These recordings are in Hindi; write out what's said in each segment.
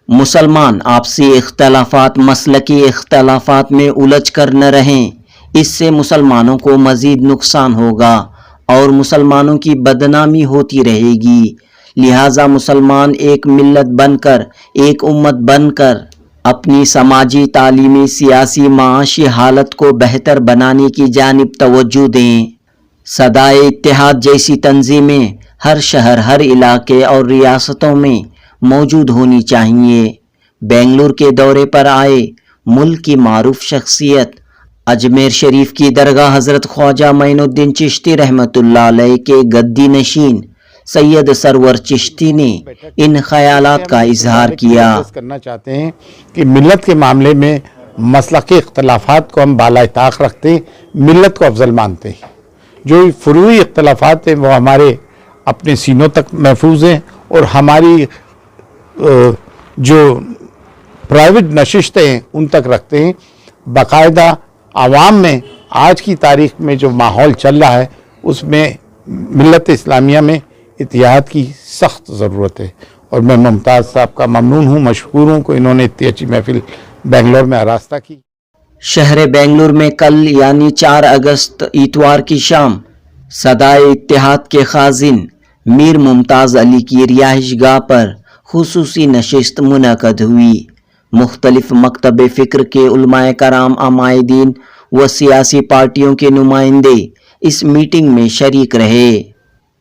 मुसलमान आपसी इख्तलाफात मसलकी इख्तलाफात में उलझ कर न रहें, इससे मुसलमानों को मज़ीद नुकसान होगा और मुसलमानों की बदनामी होती रहेगी। लिहाजा मुसलमान एक मिल्लत बनकर, एक उम्मत बनकर अपनी समाजी, तालीमी, सियासी, माशी हालत को बेहतर बनाने की जानिब तवज्जो दें। सदाए इत्तेहाद जैसी तंजीमें हर शहर, हर इलाके और रियासतों में मौजूद होनी चाहिए। बेंगलुरु के दौरे पर आए मुल्क की मारूफ शख्सियत अजमेर शरीफ की दरगाह हज़रत ख्वाजा मोइनुद्दीन चिश्ती रहमतुल्लाह अलैह के गद्दी नशीन सैयद सरवर चिश्ती ने इन ख्यालात का इजहार किया। करना चाहते हैं कि मिल्लत के मामले में मसलकी इख्तलाफात को हम बाला ताक रखते हैं, मिल्लत को अफजल मानते हैं। जो फुरूई इख्तलाफात हैं वो हमारे अपने सीनों तक महफूज हैं और हमारी जो प्राइवेट नशिस्तें हैं उन तक रखते हैं। बाकायदा आवाम में आज की तारीख में जो माहौल चल रहा है उसमें मिल्लत इस्लामिया में इत्तेहाद की सख्त ज़रूरत है और मैं मुमताज़ साहब का ममनून हूँ, मशकूर हूँ कि इन्होंने इतनी अच्छी महफिल बेंगलोर में आरास्ता की। शहर बेंगलुरु में कल यानी 4 अगस्त इतवार की शाम सदाए इत्तेहाद के खाजिन मीर मुमताज़ अली की रिहाइशगाह पर खुसूसी नशिस्त मुनक़द हुई। मुख्तलिफ मकतब फ़िक्र के उलमाए कराम, अमायदीन व सियासी पार्टियों के नुमाइंदे इस मीटिंग में शरीक रहे।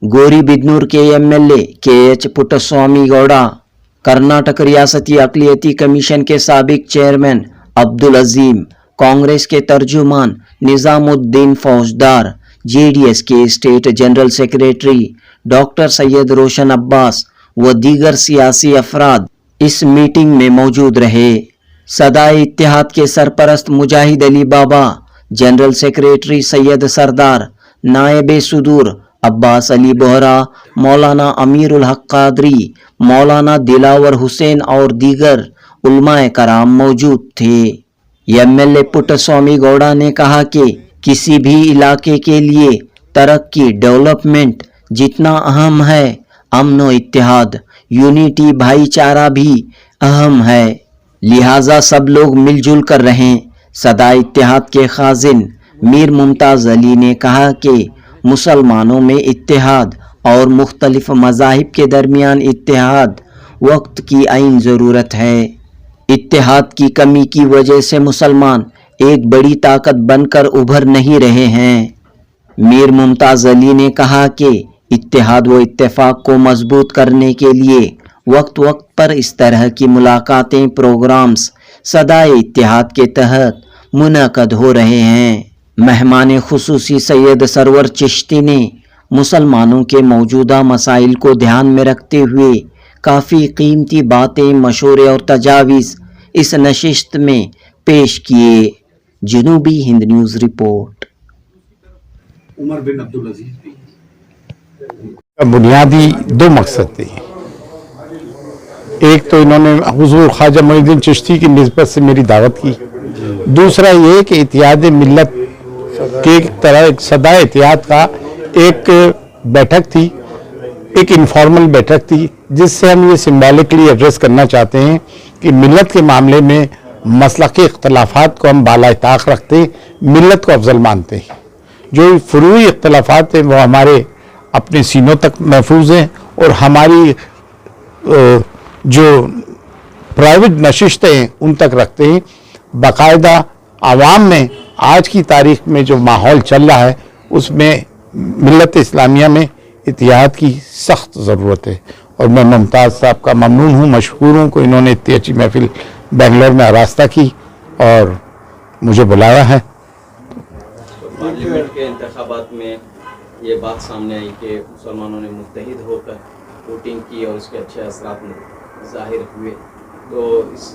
गोरीबिदनूर के MLA KH पुट्टस्वामी गौड़ा, कर्नाटक रियासती अक़लियती कमीशन के साबिक चेयरमैन अब्दुल अजीम, कांग्रेस के तर्जुमान निज़ामुद्दीन फौजदार, JDS के state general secretary doctor Syed Roshan Abbas व दीगर सियासी अफराद इस मीटिंग में मौजूद रहे। सदाए इत्तेहाद के सरपरस्त मुजाहिद अली बाबा, जनरल सेक्रेटरी सैयद सरदार, नायब सुदूर अब्बास अली बोहरा, मौलाना अमीरुल हक कादरी, मौलाना दिलावर हुसैन और दीगर उलमाए कराम मौजूद थे। MLA पुट्टस्वामी गौड़ा ने कहा कि किसी भी इलाके के लिए तरक्की, डेवलपमेंट जितना अहम है, अमन इत्तेहाद, यूनिटी, भाईचारा भी अहम है। लिहाजा सब लोग मिलजुल कर रहें। सदाए इत्तेहाद के खाजिन मीर मुमताज़ अली ने कहा कि मुसलमानों में इत्तेहाद और मुख्तलिफ मज़ाहिब के दरमियान इत्तेहाद वक्त की आइन ज़रूरत है। इत्तेहाद की कमी की वजह से मुसलमान एक बड़ी ताकत बनकर उभर नहीं रहे हैं। मीर मुमताज़ अली ने कहा कि इत्तेहाद व इत्तेफाक को मजबूत करने के लिए वक्त वक्त पर इस तरह की मुलाकातें, प्रोग्राम्स सदाए इत्तेहाद के तहत मुनक़द हो रहे हैं। मेहमान खुसूसी सैयद सरवर चिश्ती ने मुसलमानों के मौजूदा मसाइल को ध्यान में रखते हुए काफ़ी कीमती बातें, मशवरे और तजावीज़ इस नशिस्त में पेश किए। जनूबी हिंद न्यूज़ रिपोर्ट। उमर बिन अब्दुल अजीज बुनियादी 2 मकसद थे। एक तो इन्होंने हुजूर ख्वाजा मोइनुद्दीन चिश्ती की निस्बत से मेरी दावत की, दूसरा ये कि इत्तेहाद मिल्लत के तरह एक सदाए इत्तेहाद का एक बैठक थी, एक इनफॉर्मल बैठक थी जिससे हम ये सिम्बॉलिकली एड्रेस करना चाहते हैं कि मिल्लत के मामले में मसलकी इख्तलाफात को हम बाला ताक रखते हैं, मिल्लत को अफजल मानते हैं। जो फुरूई इख्तलाफात हैं वो हमारे अपने सीनों तक महफूज हैं और हमारी जो प्राइवेट नशिस्तें हैं उन तक रखते हैं। बाकायदा आवाम में आज की तारीख में जो माहौल चल रहा है उसमें मिल्लत इस्लामिया में इत्तेहाद की सख्त ज़रूरत है और मैं मुमताज़ साहब का ममनून हूँ, मशकूर हूँ कि इन्होंने इतनी अच्छी महफिल बेंगलोर में आरास्ता की और मुझे बुलाया है। पार्लियामेंट के इंतखाबात में ये बात सामने आई कि मुसलमानों ने मुत्तहिद होकर वोटिंग की और उसके अच्छे असरात ज़ाहिर हुए, तो इस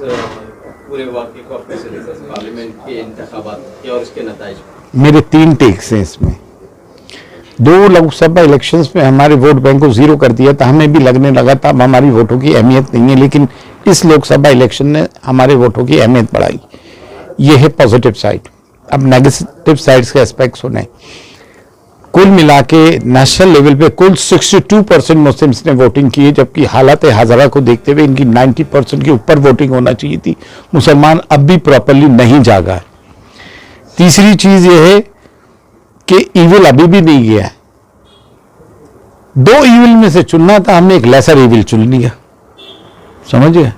पूरे वाक़े को आप कैसे देखते हैं? पार्लियामेंट के इंतखाबात के और इसके नताइज मेरे 3 टेक्स हैं इसमें। 2 लोकसभा इलेक्शंस में हमारे वोट बैंक को 0 कर दिया था, हमें भी लगने लगा था अब हमारी वोटों की अहमियत नहीं है, लेकिन इस लोकसभा इलेक्शन ने हमारे वोटों की अहमियत बढ़ाई। ये है पॉजिटिव साइड। अब नेगेटिव साइड्स के एस्पेक्ट्स सुने। कुल मिला के नेशनल लेवल पे कुल 62% मुस्लिम्स ने वोटिंग की है, जबकि हालत हाजरा को देखते हुए इनकी 90% के ऊपर वोटिंग होना चाहिए थी। मुसलमान अब भी प्रॉपरली नहीं जागा है। तीसरी चीज यह है कि ईविल अभी भी नहीं गया है। 2 ईविल में से चुनना था, हमने एक लेसर ईविल चुन लिया। समझिए,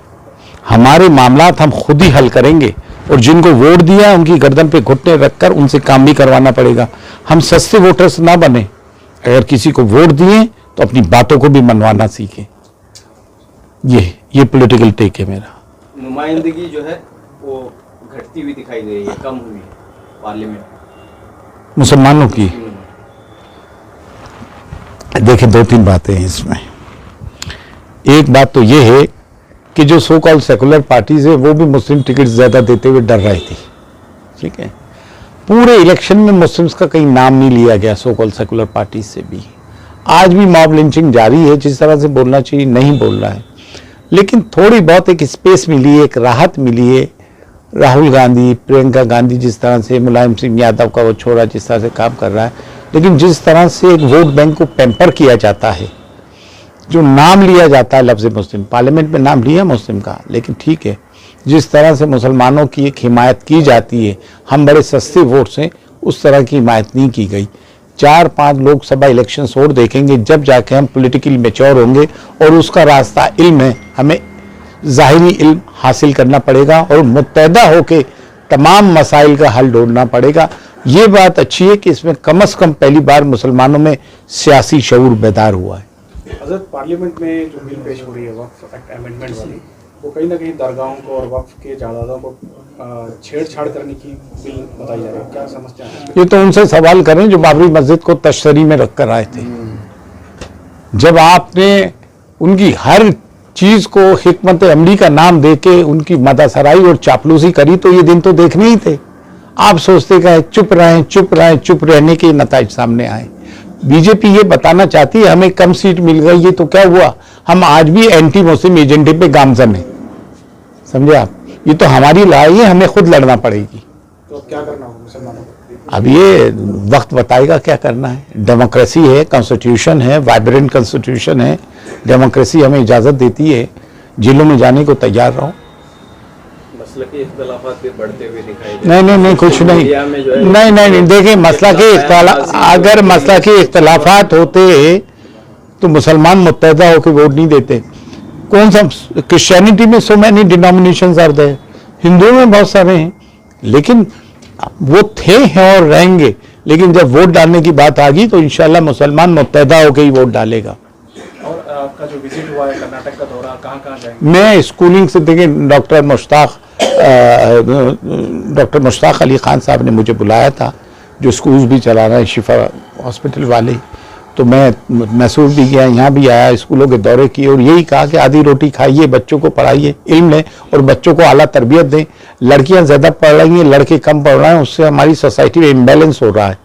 हमारे मामलात हम खुद ही हल करेंगे और जिनको वोट दिया उनकी गर्दन पे घुटने रखकर उनसे काम भी करवाना पड़ेगा। हम सस्ते वोटर्स ना बने। अगर किसी को वोट दिए तो अपनी बातों को भी मनवाना सीखें। ये पॉलिटिकल टेक है मेरा। नुमाइंदगी जो है वो घटती हुई दिखाई दे रही है, कम हुई है पार्लियामेंट मुसलमानों की। देखिए 2-3 बातें हैं इसमें। एक बात तो ये है कि जो सो कॉल्ड सेकुलर पार्टीज है वो भी मुस्लिम टिकट ज्यादा देते हुए डर रही थी। ठीक है, पूरे इलेक्शन में मुस्लिम्स का कहीं नाम नहीं लिया गया सो कॉल्ड सेकुलर पार्टीज से भी। आज भी मॉब लिंचिंग जारी है, जिस तरह से बोलना चाहिए नहीं बोल रहा है, लेकिन थोड़ी बहुत एक स्पेस मिली है, एक राहत मिली है। राहुल गांधी, प्रियंका गांधी जिस तरह से, मुलायम सिंह यादव का वो छोरा जिस तरह से काम कर रहा है, लेकिन जिस तरह से एक वोट बैंक को पैम्पर किया जाता है, जो नाम लिया जाता है लफ्ज़ मुस्लिम, पार्लियामेंट में नाम लिया मुस्लिम का, लेकिन ठीक है, जिस तरह से मुसलमानों की एक हिमायत की जाती है, हम बड़े सस्ते वोट से, उस तरह की हिमायत नहीं की गई। 4-5 लोकसभा इलेक्शंस और देखेंगे, जब जाके हम पॉलिटिकली मैच्योर होंगे और उसका रास्ता इल्म है। हमें ज़ाहिरी इल्म हासिल करना पड़ेगा और मुत्तहदा होकर तमाम मसाइल का हल ढूंढना पड़ेगा। ये बात अच्छी है कि इसमें कम से कम पहली बार मुसलमानों में सियासी शऊर बेदार हुआ है। हज़रत पार्लियामेंट में जो बिल पेश हो रही है वक्फ एक्ट अमेंडमेंट वाली, वो कहीं ना कहीं दरगाहों को और वक्फ के जायदादों को छेड़छाड़ करने की बिल बताई जा रही है, क्या समझते हैं? ये तो उनसे सवाल करें जो बाबरी मस्जिद को तशरी में रखकर आए थे। जब आपने उनकी हर चीज को हिकमत अमली का नाम देके उनकी मदासराई और चापलूसी करी, तो ये दिन तो देखने ही थे। आप सोचते गए चुप रहें, चुप रहें, चुप रहने के नताइज सामने आए। बीजेपी ये बताना चाहती है हमें कम सीट मिल गई, ये तो क्या हुआ, हम आज भी एंटी मुस्लिम एजेंडे पे गामजन है। समझे आप, ये तो हमारी लड़ाई है, हमें खुद लड़ना पड़ेगी। तो क्या करना होगा मुसलमानों को? अब ये वक्त बताएगा क्या करना है। डेमोक्रेसी है, कॉन्स्टिट्यूशन है, वाइब्रेंट कॉन्स्टिट्यूशन है, डेमोक्रेसी हमें इजाजत देती है। जेलों में जाने को तैयार रहो। मसलकी इख्तिलाफात फिर बढ़ते हुए दिखाई दे। नहीं, कुछ नहीं। नहीं, देखिए मसला के अगर मसला के इख्तिलाफात होते तो मुसलमान मुत्तहदा होकर वोट नहीं देते। कौन सा, क्रिश्चियनिटी में so many denominations are there, हिंदुओं में बहुत सारे हैं, लेकिन वो थे हैं और रहेंगे। लेकिन जब वोट डालने की बात आ गई तो इंशाल्लाह मुसलमान मुत्तहदा होकर ही वोट डालेगा। और आपका जो विजिट हुआ है कर्नाटक का दौरा, कहाँ कहाँ जाएंगे? मैं स्कूलिंग से, देखिए डॉक्टर मुश्ताक अली खान साहब ने मुझे बुलाया था, जो स्कूल्स भी चला रहे हैं शिफा हॉस्पिटल वाले, तो मैं मैसूर भी गया, यहाँ भी आया, स्कूलों के दौरे किए और यही कहा कि आधी रोटी खाइए, बच्चों को पढ़ाइए, इल्म लें और बच्चों को आला तरबियत दें। लड़कियाँ ज़्यादा पढ़ रही हैं, लड़के कम पढ़ रहे हैं, उससे हमारी सोसाइटी में इम्बैलेंस हो रहा है।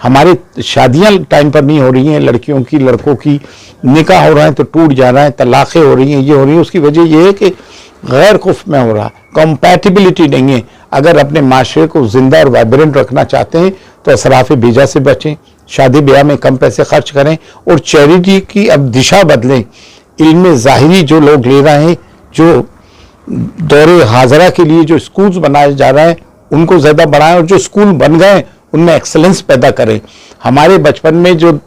हमारी शादियाँ टाइम पर नहीं हो रही हैं, लड़कियों की, लड़कों की निकाह हो रहा है तो टूट जा रहा है, तलाक़ें हो रही हैं, ये हो रही है। उसकी वजह यह है कि गैर खुफ में हो रहा, कंपैटिबिलिटी नहीं है। अगर अपने माशरे को जिंदा और वाइब्रेंट रखना चाहते हैं तो असराफ भेजा से बचें, शादी ब्याह में कम पैसे खर्च करें और चैरिटी की अब दिशा बदलें। इल्म ज़ाहिरी जो लोग ले रहे हैं, जो दौरे हाजरा के लिए जो स्कूल्स बनाए जा रहे हैं उनको ज़्यादा बढ़ाएं और जो स्कूल बन गए उनमें एक्सेलेंस पैदा करें। हमारे बचपन में जो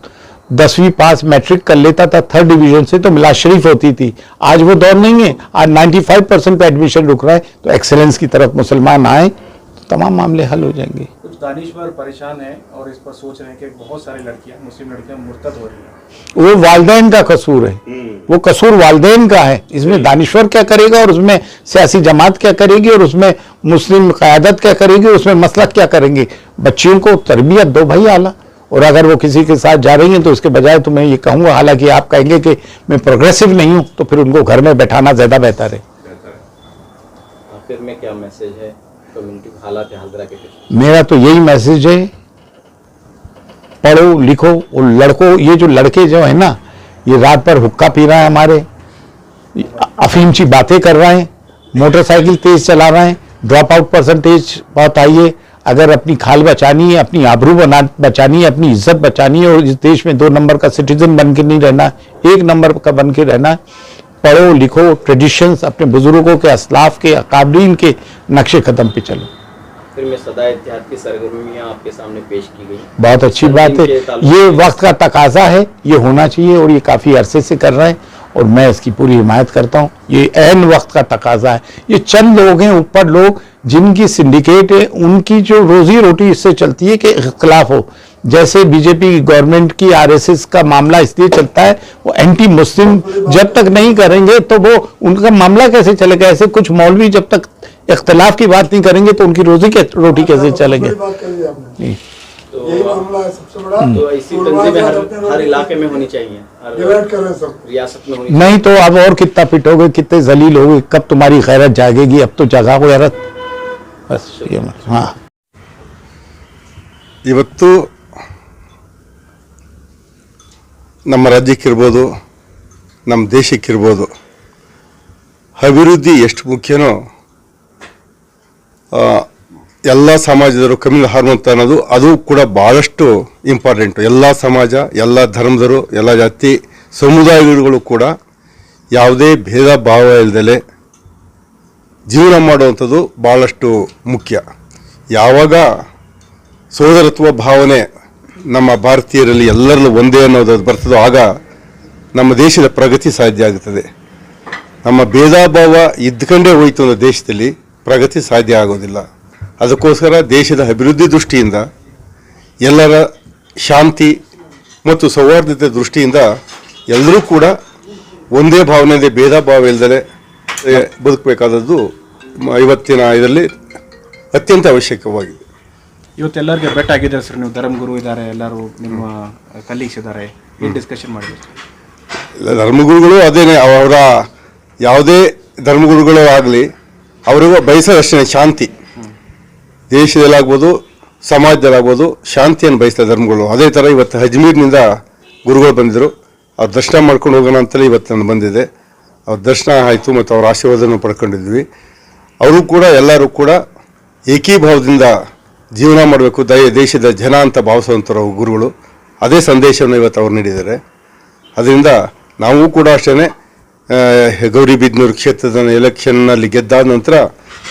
10वीं पास मैट्रिक कर लेता था 3rd डिवीजन से तो मिलाद शरीफ होती थी, आज वो दौर नहीं है। आज 95% पे एडमिशन रुक रहा है। तो एक्सेलेंस की तरफ मुसलमान आए तो तमाम मामले हल हो जाएंगे। कुछ दानिशवर परेशान है और इस पर सोच रहे हैं कि बहुत सारी लड़कियां, मुस्लिम लड़कियां मुर्तद हो रही हैं। वो वालिदैन का कसूर है, वो कसूर वालिदैन का है। इसमें दानिशवर क्या करेगा और उसमें सियासी जमात क्या करेगी और उसमें मुस्लिम क़यादत क्या करेगी, उसमें मसलक क्या करेंगे। बच्चियों को तरबियत दो भाई आला, और अगर वो किसी के साथ जा रही हैं तो उसके बजाय तो मैं ये कहूँगा, हालांकि आप कहेंगे कि मैं प्रोग्रेसिव नहीं हूँ, तो फिर उनको घर में बैठाना ज़्यादा बेहतर है। आखिर में क्या मैसेज है कम्युनिटी हालात हाजरा के? मेरा तो यही मैसेज है, पढ़ो लिखो और लड़कों, ये जो लड़के जो है ना, ये रात भर हुक्का पी रहे हैं, हमारे अफीम सी बातें कर रहे हैं, मोटरसाइकिल तेज चला रहे हैं, ड्रॉप आउट परसेंटेज बहुत हाई है। अगर अपनी खाल बचानी है, अपनी आबरू बचानी है, अपनी इज्जत बचानी है और इस देश में 2 नंबर का सिटीजन बन के नहीं रहना, 1 नंबर का बन के रहना है, पढ़ो लिखो, ट्रेडिशंस अपने बुजुर्गों के, असलाफ के, अकाबरीन के नक्शे कदम पे चलो। फिर में सदा इत्तेहाद की सरगर्मियां आपके सामने पेश की गई। बहुत अच्छी बात है, ये वक्त का तकाजा है, ये होना चाहिए और ये काफ़ी अरसे से कर रहे हैं और मैं इसकी पूरी हिमायत करता हूँ। ये ऐन वक्त का तकाजा है। ये चंद लोग हैं, ऊपर लोग जिनकी सिंडिकेट है, उनकी जो रोजी रोटी इससे चलती है कि इख्तिलाफ हो। जैसे बीजेपी गवर्नमेंट की आरएसएस का मामला इसलिए चलता है, वो एंटी मुस्लिम जब तक नहीं करेंगे तो वो उनका मामला कैसे चलेगा। ऐसे कुछ मौलवी जब तक इख्तिलाफ की बात नहीं करेंगे तो उनकी रोटी कैसे चलेंगे। यही मामला है सबसे बड़ा। तो इसी तंजीमें हर इलाके में होनी चाहिए, हर डिवाइड कर रहे हैं सब। रियासत में होनी नहीं तो अब और कितना पिटोगे, कितने जलील होगे, कब तुम्हारी गैरत जागेगी। अब तो जगा गैरत बस ये। हाँ, ಇವತ್ತು ನಮ್ಮ ರಾಜ್ಯಕ್ಕಿರ್ಬೋದು, ನಮ್ಮ ದೇಶಕ್ಕಿರ್ಬೋದು, ಅಭಿವೃದ್ಧಿ ಎಷ್ಟು ಮುಖ್ಯನೋ ಎಲ್ಲ ಸಮಾಜದವರು ಕಮ್ಯುನಲ್ ಹಾರ್ಮೋನ್ ಅನ್ನೋದು ಅದು ಕೂಡ ಭಾಳಷ್ಟು ಇಂಪಾರ್ಟೆಂಟು. ಎಲ್ಲ ಸಮಾಜ, ಎಲ್ಲ ಧರ್ಮದವರು, ಎಲ್ಲ ಜಾತಿ ಸಮುದಾಯಗಳು ಕೂಡ ಯಾವುದೇ ಭೇದ ಭಾವ ಇಲ್ಲದೆ ಜೀವನ ಮಾಡುವಂಥದ್ದು ಭಾಳಷ್ಟು ಮುಖ್ಯ. ಯಾವಾಗ ಸೋದರತ್ವ ಭಾವನೆ ನಮ್ಮ ಭಾರತೀಯರಲ್ಲಿ ಎಲ್ಲರಲ್ಲೂ ಒಂದೇ ಅನ್ನೋದು ಬರ್ತದೋ ಆಗ ನಮ್ಮ ದೇಶದ ಪ್ರಗತಿ ಸಾಧ್ಯ ಆಗುತ್ತದೆ. ನಮ್ಮ ಭೇದ ಭಾವ ಇದ್ಕೊಂಡೇ ಹೋಯಿತು ಅನ್ನೋ ದೇಶದಲ್ಲಿ ಪ್ರಗತಿ ಸಾಧ್ಯ ಆಗೋದಿಲ್ಲ. ಅದಕ್ಕೋಸ್ಕರ ದೇಶದ ಅಭಿವೃದ್ಧಿ ದೃಷ್ಟಿಯಿಂದ, ಎಲ್ಲರ ಶಾಂತಿ ಮತ್ತು ಸೌಹಾರ್ದತೆ ದೃಷ್ಟಿಯಿಂದ ಎಲ್ಲರೂ ಕೂಡ ಒಂದೇ ಭಾವನೆಯಿಂದ ಭೇದ ಭಾವ ಇಲ್ಲದೆ ಬದುಕಬೇಕಾದದ್ದು ಇವತ್ತಿನ ಇದರಲ್ಲಿ ಅತ್ಯಂತ ಅವಶ್ಯಕವಾಗಿದೆ. ಇವತ್ತೆಲ್ಲರಿಗೆ ಬೆಟ್ ಆಗಿದ್ದಾರೆ ಸರ್. ನೀವು ಧರ್ಮಗುರು ಇದ್ದಾರೆ, ಎಲ್ಲರೂ ನಿಮ್ಮ ಕಲೀಗ್ಸ್ ಇದ್ದಾರೆ, ಏನು ಡಿಸ್ಕಷನ್ ಮಾಡಿದ್ರು? ಧರ್ಮಗುರುಗಳು ಅದೇನೆ, ಅವರ ಯಾವುದೇ ಧರ್ಮಗುರುಗಳು ಆಗಲಿ ಅವರಿಗೂ ಬಯಸೋದಷ್ಟೇ ಶಾಂತಿ. ದೇಶದಲ್ಲಾಗ್ಬೋದು, ಸಮಾಜದಲ್ಲಾಗ್ಬೋದು ಶಾಂತಿಯನ್ನು ಬಯಸ್ತಾರೆ ಧರ್ಮಗಳು. ಅದೇ ಥರ ಇವತ್ತು ಅಜ್ಮೀರ್ನಿಂದ ಗುರುಗಳು ಬಂದಿದ್ದರು. ಅವ್ರ ದರ್ಶನ ಮಾಡ್ಕೊಂಡು ಹೋಗೋಣ ಅಂತಲೇ ಇವತ್ತು ನಾನು ಬಂದಿದ್ದೆ. ಅವ್ರ ದರ್ಶನ ಆಯಿತು ಮತ್ತು ಅವ್ರ ಆಶೀರ್ವಾದವನ್ನು ಪಡ್ಕೊಂಡಿದ್ವಿ. ಅವರು ಕೂಡ ಎಲ್ಲರೂ ಕೂಡ ಏಕೀಭಾವದಿಂದ ಜೀವನ ಮಾಡಬೇಕು, ದೇಶದ ಜನ ಅಂತ ಭಾವಿಸುವಂಥವ್ರು ಗುರುಗಳು. ಅದೇ ಸಂದೇಶವನ್ನು ಇವತ್ತು ಅವ್ರು ನೀಡಿದ್ದಾರೆ. ಅದರಿಂದ ನಾವು ಕೂಡ ಅಷ್ಟೇ ಗೌರಿಬಿದನೂರು ಕ್ಷೇತ್ರದ ಎಲೆಕ್ಷನ್ನಲ್ಲಿ ಗೆದ್ದಾದ ನಂತರ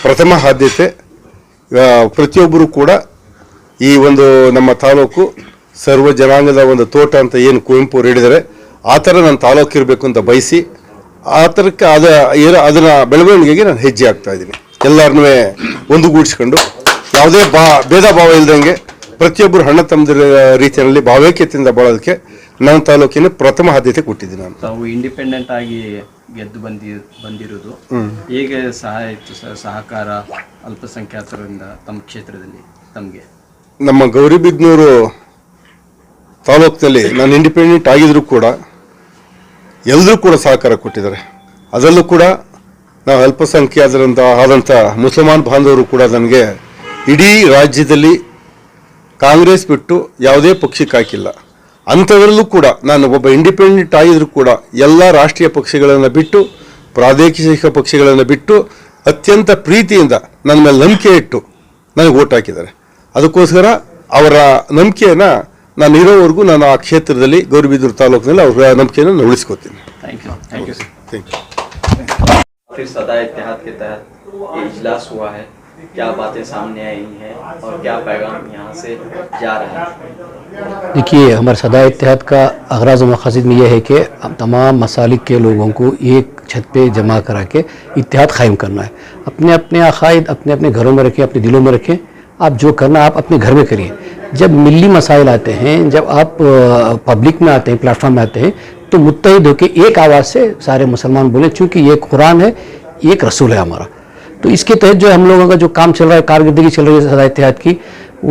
ಪ್ರಥಮ ಆದ್ಯತೆ ಪ್ರತಿಯೊಬ್ಬರು ಕೂಡ ಈ ಒಂದು ನಮ್ಮ ತಾಲೂಕು ಸರ್ವ ಜನಾಂಗದ ಒಂದು ತೋಟ ಅಂತ ಏನು ಕುವೆಂಪು ಅವರು ಹೇಳಿದ್ದಾರೆ, ಆ ಥರ ನನ್ನ ತಾಲೂಕು ಇರಬೇಕು ಅಂತ ಬಯಸಿ ಆ ಥರಕ್ಕೆ ಅದನ್ನ ಬೆಳವಣಿಗೆಗೆ ನಾನು ಹೆಜ್ಜೆ ಆಗ್ತಾ ಇದ್ದೀನಿ. ಎಲ್ಲರನ್ನೂ ಒಂದುಗೂಡಿಸ್ಕೊಂಡು ಯಾವುದೇ ಭೇದ ಭಾವ ಇಲ್ದಂಗೆ ಪ್ರತಿಯೊಬ್ಬರು ಹಣ್ಣ ತಮ್ಮದ ರೀತಿಯಲ್ಲಿ ಭಾವೈಕ್ಯತೆಯಿಂದ ಬಾಳೋದಕ್ಕೆ ನನ್ನ ತಾಲೂಕಿನ ಪ್ರಥಮ ಆದ್ಯತೆ ಕೊಟ್ಟಿದ್ದೀನಿ. ನಾನು ತಾವು ಇಂಡಿಪೆಂಡೆಂಟ್ ಆಗಿ ಗೆದ್ದು ಬಂದಿರುವುದು ಹೇಗೆ ಸಹಕಾರ ಅಲ್ಪಸಂಖ್ಯಾತರಿಂದ ತಮ್ಮ ಕ್ಷೇತ್ರದಲ್ಲಿ ತಮಗೆ? ನಮ್ಮ ಗೌರಿಬಿದನೂರು ತಾಲೂಕಿನಲ್ಲಿ ನಾನು ಇಂಡಿಪೆಂಡೆಂಟ್ ಆಗಿದ್ರು ಕೂಡ ಎಲ್ಲರೂ ಕೂಡ ಸಹಕಾರ ಕೊಟ್ಟಿದ್ದಾರೆ. ಅದರಲ್ಲೂ ಕೂಡ ನಾವು ಅಲ್ಪಸಂಖ್ಯಾತರಂತ ಆದಂಥ ಮುಸಲ್ಮಾನ್ ಬಾಂಧವರು ಕೂಡ ನನಗೆ ಇಡೀ ರಾಜ್ಯದಲ್ಲಿ ಕಾಂಗ್ರೆಸ್ ಬಿಟ್ಟು ಯಾವುದೇ ಪಕ್ಷಕ್ಕೆ ಹಾಕಿಲ್ಲ. ಅಂಥದ್ರಲ್ಲೂ ಕೂಡ ನಾನು ಒಬ್ಬ ಇಂಡಿಪೆಂಡೆಂಟ್ ಆಗಿದ್ರು ಕೂಡ ಎಲ್ಲ ರಾಷ್ಟ್ರೀಯ ಪಕ್ಷಗಳನ್ನು ಬಿಟ್ಟು, ಪ್ರಾದೇಶಿಕ ಪಕ್ಷಗಳನ್ನು ಬಿಟ್ಟು ಅತ್ಯಂತ ಪ್ರೀತಿಯಿಂದ ನನ್ನ ಮೇಲೆ ನಂಬಿಕೆ ಇಟ್ಟು ನನಗೆ ಓಟ್ ಹಾಕಿದ್ದಾರೆ. ಅದಕ್ಕೋಸ್ಕರ ಅವರ ನಂಬಿಕೆಯನ್ನು ನಾನು ಇರೋವರೆಗೂ ನಾನು ಆ ಕ್ಷೇತ್ರದಲ್ಲಿ ಗೌರಿಬಿದನೂರು ತಾಲೂಕಿನಲ್ಲಿ ಅವರ ನಂಬಿಕೆಯನ್ನು ನಾನು ಉಳಿಸ್ಕೊತೀನಿ. Thank you sir. Thank you. फिर सदा इत्तेहाद के तहत ये इजलास हुआ है, क्या बातें सामने आई हैं और क्या पैगाम यहाँ से जा रहा है? देखिए, हमारे सदा इत्तेहाद का अगराज़ व मक़ासिद में यह है कि हम तमाम मसालिक के लोगों को एक छत पे जमा करा के इत्तेहाद क़ायम करना है. अपने अपने अक़ाइद अपने अपने घरों में रखें, अपने दिलों में रखें. आप जो करना आप अपने घर में करिए. जब मिली मसाइल आते हैं, जब आप पब्लिक में आते हैं, प्लेटफॉर्म में आते हैं, तो मुत्तहिद होकर एक आवाज़ से सारे मुसलमान बोले, चूँकि ये कुरान है, एक रसूल है हमारा. तो इसके तहत जो हम लोगों का जो काम चल रहा है, कारकर्दगी चल रही है सदा इत्तेहाद की,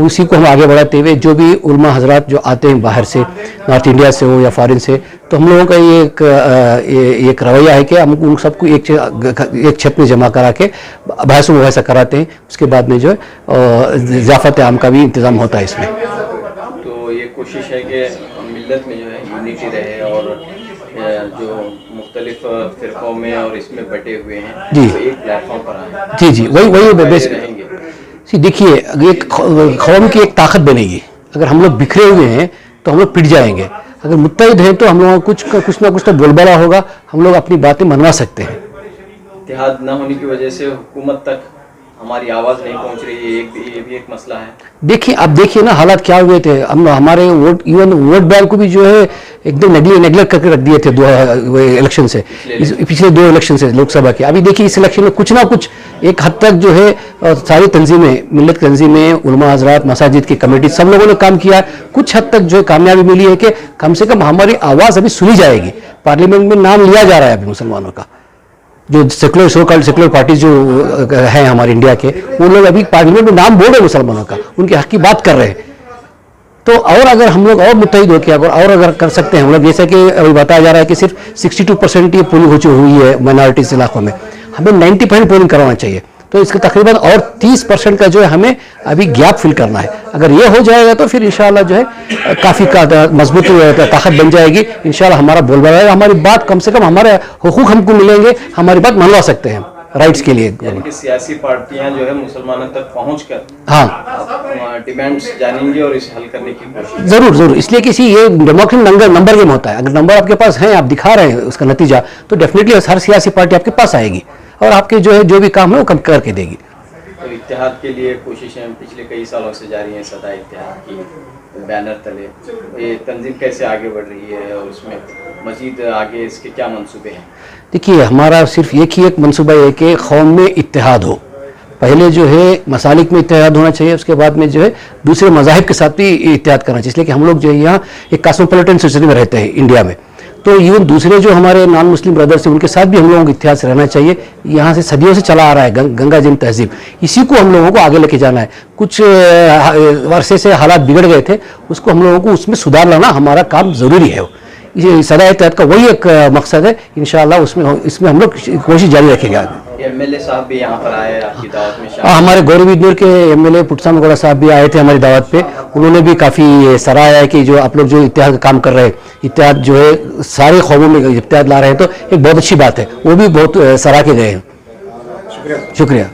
उसी को हम आगे बढ़ाते हुए जो भी उलमा हजरात जो आते हैं बाहर से, नॉर्थ इंडिया से हो या फॉरेन से, तो हम लोगों का ये एक रवैया है कि हम उन सबको एक छत में जमा करा के बहस मुबाहिसा कराते हैं. उसके बाद में जो है ज़ियाफ़त आम का भी इंतज़ाम होता है इसमें. तो ये कोशिश है कि मिल्लत में जो है यूनिटी रहे और जो मुख्तलिफ फिरकों में और इसमें बटे हुए हैं जी, तो एक प्लेटफॉर्म पर आए. जी, वही बेस रहेंगे. देखिए एक कौम की एक ताकत बनेगी। अगर हम लोग बिखरे हुए हैं तो हम लोग पिट जाएंगे। अगर मुत्तहिद हैं तो हम लोगों को कुछ ना कुछ तो बोलबाला होगा, हम लोग अपनी बातें मनवा सकते हैं। इत्तेहाद न होने की वजह से हुकूमत तक हमारी आवाज़ नहीं पहुंच रही है, ये भी एक मसला है। देखिए अब देखिए ना हालात क्या हुए थे, हम हमारे वोट इवन वोट बैंक को भी जो है एकदम नेग्लेक्ट करके रख दिए थे दो इलेक्शन से, पिछले 2 इलेक्शन से लोकसभा के। अभी देखिए इस इलेक्शन में कुछ ना कुछ एक हद तक जो है सारी तंजीमें, मिल्लत तंजीमें, उलमा हजरात, मसाजिद की कमेटी, सब लोगों ने काम किया। कुछ हद तक जो है कामयाबी मिली है कि कम से कम हमारी आवाज़ अभी सुनी जाएगी। पार्लियामेंट में नाम लिया जा रहा है अभी मुसलमानों का। जो सेकुलर पार्टी जो है हमारे इंडिया के, वो लोग अभी पार्लियामेंट में नाम बोल रहे हैं मुसलमानों का, उनके हक की बात कर रहे हैं। तो और अगर हम लोग और मुत्तहिद होकर और अगर कर सकते हैं हम लोग, जैसे कि अभी बताया जा रहा है कि सिर्फ 62% ये पोलिंग हुई है माइनॉरिटीज इलाकों में, हमें 90% पोलिंग करवाना चाहिए। तो इसके तकरीबन और 30% का जो है हमें अभी गैप फिल करना है। अगर ये हो जाएगा तो फिर इंशाल्लाह जो है काफ़ी मजबूत ताकत बन जाएगी। इंशाल्लाह हमारा बोलबाला है, हमारी बात कम से कम हमारे हुकूक हमको मिलेंगे, हमारी बात मनवा सकते हैं राइट्स के लिए। यानी कि सियासी पार्टियां जो है मुसलमानों तक पहुंचकर हाँ डिमांड्स जानेंगी और इसे हल करने की कोशिश। जरूर, इसलिए किसी ये डेमोक्रेसी नंबर गेम होता है। अगर नंबर आपके पास है, आप दिखा रहे हैं उसका नतीजा, तो डेफिनेटली हर सियासी पार्टी आपके पास आएगी और आपके जो भी काम है वो कम करके देगी। तो इत्तेहाद के लिए कोशिशें पिछले कई सालों से जारी हैं, सदा इत्तेहाद की बैनर तले। ये तंजीम कैसे आगे बढ़ रही है और उसमें मजीद आगे इसके क्या मंसूबे हैं? देखिए हमारा सिर्फ एक मंसूबा है कि कौम में इत्तेहाद हो। पहले जो है मसालिक में इत्तेहाद होना चाहिए, उसके बाद में जो है दूसरे मज़ाहिब के साथ भी इत्तेहाद करना चाहिए। इसलिए कि हम लोग जो है यहाँ एक कॉस्मोपॉलिटन सोसाइटी में रहते हैं इंडिया में, तो इवन दूसरे जो हमारे नॉन मुस्लिम ब्रदर्स हैं उनके साथ भी हम लोगों को इत्तेहाद से रहना चाहिए। यहाँ से सदियों से चला आ रहा है गंगा जन तहजीब, इसी को हम लोगों को आगे लेके जाना है। कुछ वर्षे से हालात बिगड़ गए थे, उसको हम लोगों को उसमें सुधार लाना हमारा काम ज़रूरी है। ये सदा इत्तेहाद का वही एक मकसद है। इंशाअल्लाह इसमें हम लोग कोशिश जारी रखेंगे आगे। एमएलए साहब भी यहाँ पर आए आपकी दावत में? हमारे गौरवीदनूर के एमएलए पुटसाम गौड़ा साहब भी आए थे हमारी दावत पे। उन्होंने भी काफ़ी सराहा है कि जो आप लोग जो इत्तेहाद का काम कर रहे हैं, इत्तेहाद जो है सारे कौमों में इत्तेहाद ला रहे हैं, तो एक बहुत अच्छी बात है। वो भी बहुत सराह के गए हैं। शुक्रिया।